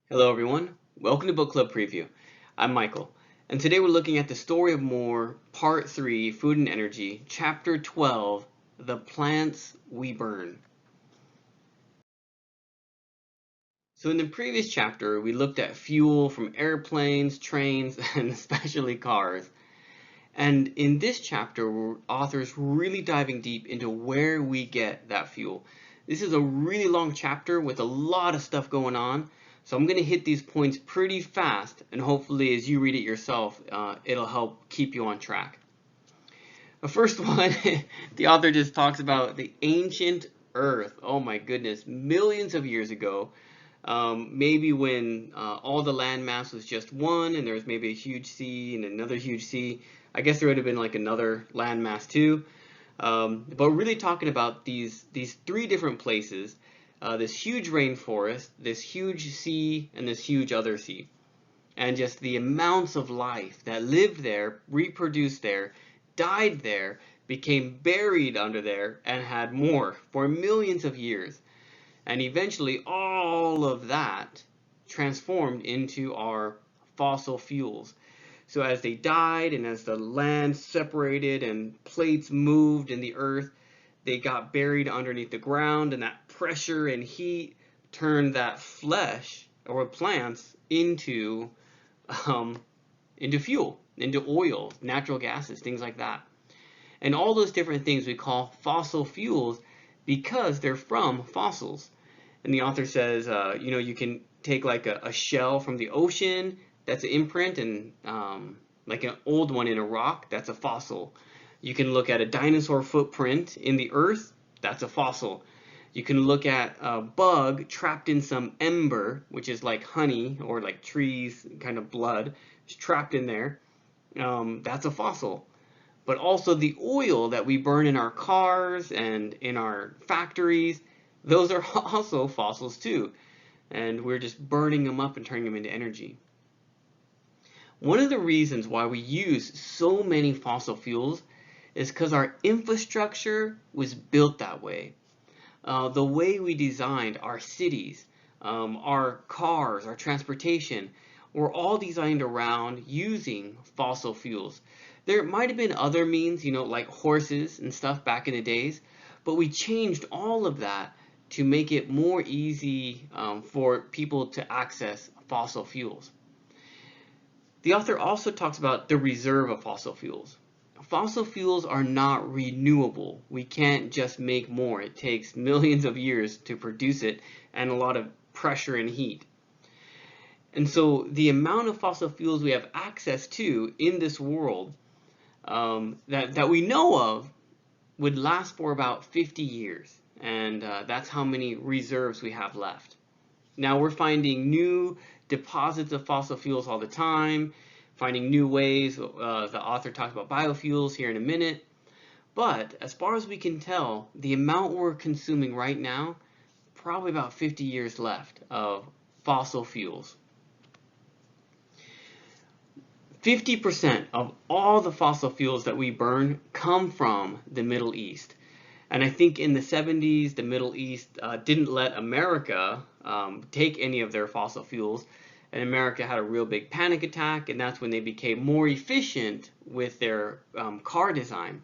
Hello, everyone. Welcome to Book Club Preview. I'm Michael, and today we're looking at The Story of More, Part 3, Food and Energy, Chapter 12, The Plants We Burn. So, in the previous chapter, we looked at fuel from airplanes, trains, and especially cars. And in this chapter, author's really diving deep into where we get that fuel. This is a really long chapter with a lot of stuff going on, so I'm going to hit these points pretty fast, and hopefully as you read it yourself, it'll help keep you on track. The first one, the author just talks about the ancient Earth. Oh my goodness, millions of years ago, maybe when all the land mass was just one, and there was maybe a huge sea and another huge sea. I guess there would have been like another land mass too. But really talking about these three different places, this huge rainforest, this huge sea, and this huge other sea, and just the amounts of life that lived there, reproduced there, died there, became buried under there, and had more for millions of years. And eventually, all of that transformed into our fossil fuels. So as they died and as the land separated and plates moved in the earth, they got buried underneath the ground, and that pressure and heat turned that flesh or plants um, into fuel, into oil, natural gases, things like that. And all those different things we call fossil fuels because they're from fossils. And the author says, you can take like a shell from the ocean, that's an imprint, and like an old one in a rock, that's a fossil. You can look at a dinosaur footprint in the earth, that's a fossil. You can look at a bug trapped in some ember, which is like honey or like trees kind of blood, it's trapped in there. That's a fossil. But also the oil that we burn in our cars and in our factories, those are also fossils too. And we're just burning them up and turning them into energy. One of the reasons why we use so many fossil fuels is because our infrastructure was built that way. The way we designed our cities, our cars, our transportation, were all designed around using fossil fuels. There might have been other means, like horses and stuff back in the days, but we changed all of that to make it more easy for people to access fossil fuels. The author also talks about the reserve of fossil fuels. Fossil fuels are not renewable. We can't just make more. It takes millions of years to produce it and a lot of pressure and heat. And so the amount of fossil fuels we have access to in this world that we know of would last for about 50 years. And that's how many reserves we have left. Now we're finding new deposits of fossil fuels all the time, finding new ways. The author talks about biofuels here in a minute. But as far as we can tell, the amount we're consuming right now, probably about 50 years left of fossil fuels. 50% of all the fossil fuels that we burn come from the Middle East. And I think in the 70s, the Middle East didn't let America take any of their fossil fuels. And America had a real big panic attack, and that's when they became more efficient with their car design.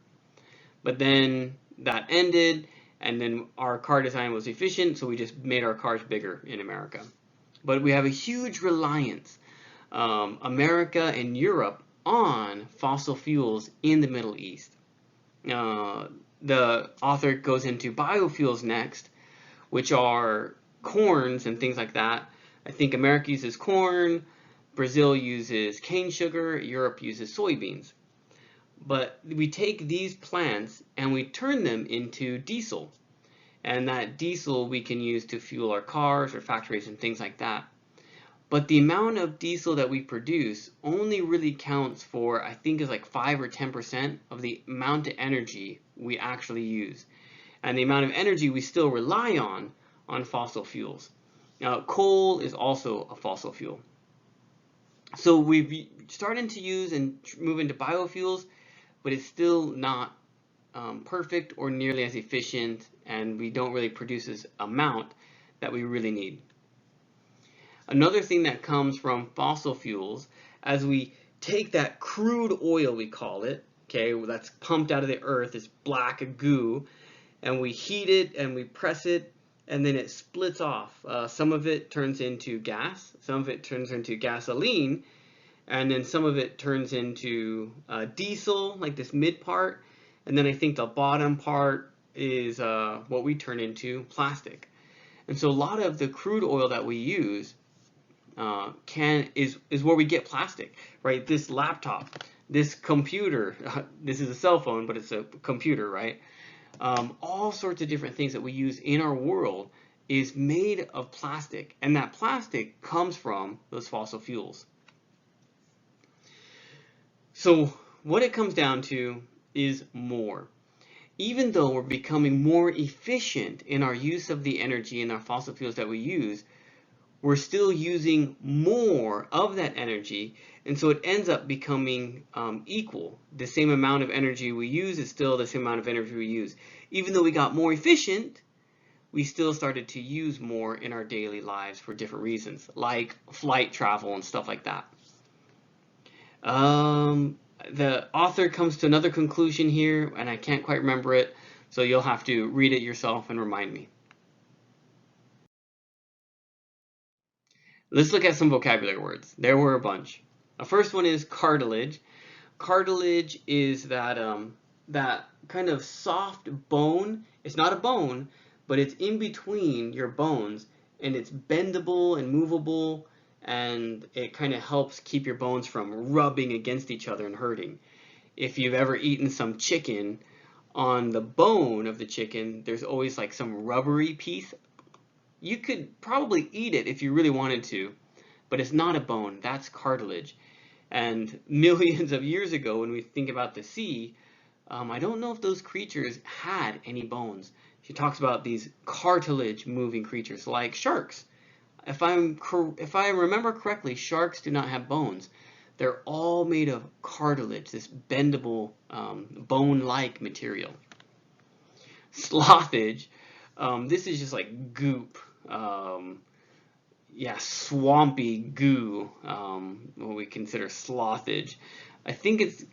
But then that ended, and then our car design was efficient, so we just made our cars bigger in America. But we have a huge reliance, America and Europe, on fossil fuels in the Middle East. The author goes into biofuels next, which are corns and things like that. I think America uses corn, Brazil uses cane sugar, Europe uses soybeans. But we take these plants and we turn them into diesel. And that diesel we can use to fuel our cars or factories and things like that. But the amount of diesel that we produce only really counts for, I think, is like 5 or 10% of the amount of energy we actually use. And the amount of energy we still rely on fossil fuels. Now, coal is also a fossil fuel. So we've started to use and move into biofuels, but it's still not perfect or nearly as efficient, and we don't really produce this amount that we really need. Another thing that comes from fossil fuels, as we take that crude oil, we call it, okay, that's pumped out of the earth, this black goo, and we heat it and we press it, and then it splits off. Some of it turns into gas, some of it turns into gasoline, and then some of it turns into diesel, like this mid part, and then I think the bottom part is what we turn into plastic. And so a lot of the crude oil that we use is where we get plastic, right? This laptop, this computer, this is a cell phone, but it's a computer, right? All sorts of different things that we use in our world is made of plastic, and that plastic comes from those fossil fuels. So what it comes down to is more. Even though we're becoming more efficient in our use of the energy and our fossil fuels that we use, we're still using more of that energy, and so it ends up becoming equal. The same amount of energy we use is still the same amount of energy we use. Even though we got more efficient, we still started to use more in our daily lives for different reasons, like flight travel and stuff like that. The author comes to another conclusion here, and I can't quite remember it, so you'll have to read it yourself and remind me. Let's look at some vocabulary words. There were a bunch. The first one is cartilage. Cartilage is that kind of soft bone. It's not a bone, but it's in between your bones, and it's bendable and movable, and it kind of helps keep your bones from rubbing against each other and hurting. If you've ever eaten some chicken, on the bone of the chicken, there's always like some rubbery piece. You could probably eat it if you really wanted to, but it's not a bone, that's cartilage. And millions of years ago, when we think about the sea, I don't know if those creatures had any bones. She talks about these cartilage moving creatures like sharks. If I remember correctly, sharks do not have bones. They're all made of cartilage, this bendable bone-like material. Slothage, this is just like goop. Yeah, swampy goo, what we consider slothage. I think it's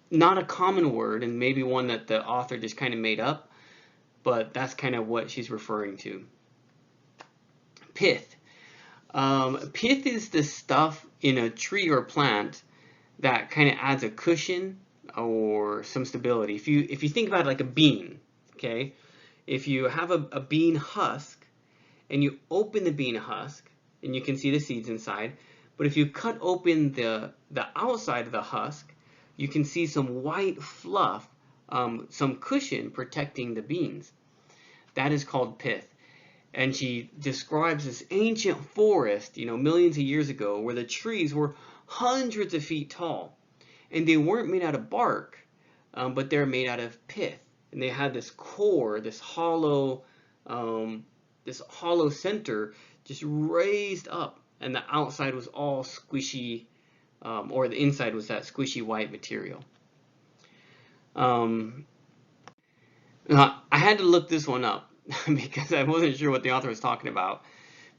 not a common word, and maybe one that the author just kind of made up, but that's kind of what she's referring to. Pith. Pith is the stuff in a tree or plant that kind of adds a cushion or some stability. If you think about it like a bean, okay? If you have a bean husk and you open the bean husk, and you can see the seeds inside, but if you cut open the outside of the husk, you can see some white fluff, some cushion protecting the beans. That is called pith. And she describes this ancient forest, millions of years ago, where the trees were hundreds of feet tall. And they weren't made out of bark, but they're made out of pith. And they had this core, this hollow center just raised up, and the outside was all squishy, or the inside was that squishy white material. I had to look this one up because I wasn't sure what the author was talking about.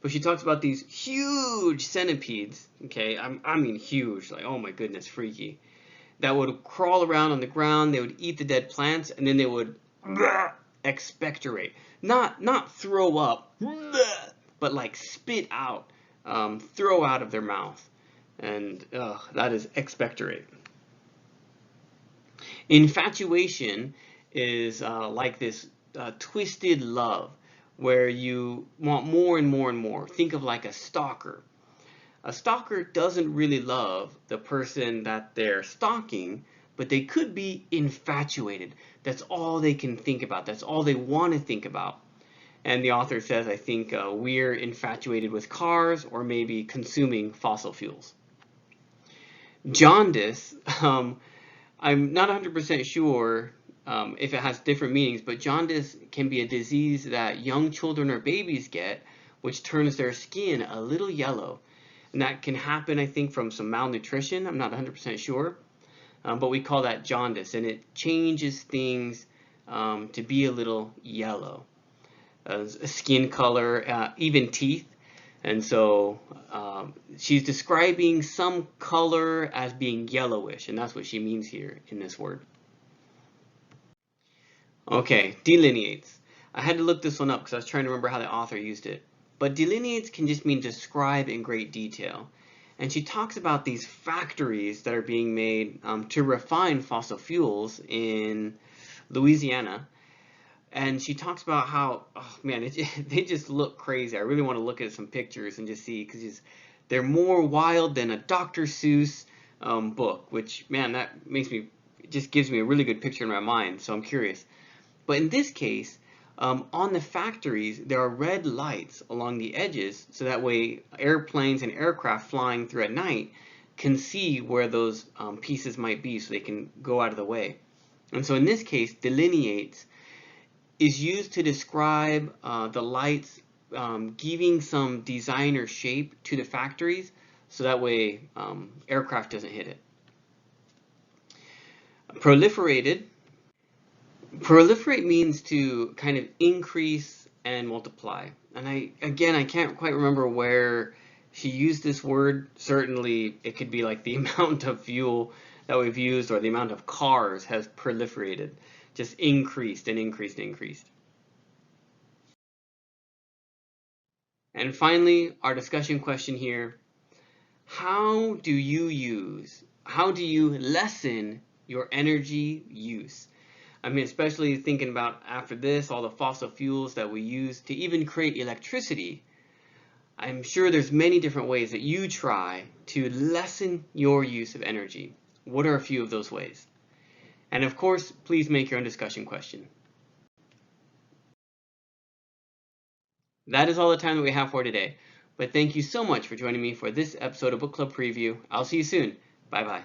But she talks about these huge centipedes, okay, I mean huge, like, oh my goodness, freaky, that would crawl around on the ground. They would eat the dead plants, and then they would expectorate. Not throw up, but like spit out, throw out of their mouth. And that is expectorate. Infatuation is like this twisted love, where you want more and more and more. Think of like a stalker. A stalker doesn't really love the person that they're stalking, but they could be infatuated. That's all they can think about. That's all they want to think about. And the author says, I think we're infatuated with cars, or maybe consuming fossil fuels. Jaundice, I'm not 100% sure if it has different meanings, but jaundice can be a disease that young children or babies get, which turns their skin a little yellow. And that can happen, I think, from some malnutrition. I'm not 100% sure. But we call that jaundice, and it changes things to be a little yellow. Skin color, even teeth. And so she's describing some color as being yellowish, and that's what she means here in this word. Okay, delineates. I had to look this one up because I was trying to remember how the author used it. But delineates can just mean describe in great detail. And she talks about these factories that are being made to refine fossil fuels in Louisiana. And she talks about how, oh man, they just look crazy. I really want to look at some pictures and just see, because they're more wild than a Dr. Seuss book, which, man, that makes me, it just gives me a really good picture in my mind, so I'm curious. But in this case, on the factories, there are red lights along the edges, so that way airplanes and aircraft flying through at night can see where those pieces might be, so they can go out of the way. And so in this case, delineates is used to describe the lights giving some design or shape to the factories, so that way aircraft doesn't hit it. Proliferated. Proliferate means to kind of increase and multiply. And I can't quite remember where she used this word. Certainly it could be like the amount of fuel that we've used, or the amount of cars has proliferated, just increased and increased and increased. And finally, our discussion question here: how do you lessen your energy use? I mean, especially thinking about after this, all the fossil fuels that we use to even create electricity. I'm sure there's many different ways that you try to lessen your use of energy. What are a few of those ways? And of course, please make your own discussion question. That is all the time that we have for today. But thank you so much for joining me for this episode of Book Club Preview. I'll see you soon. Bye bye.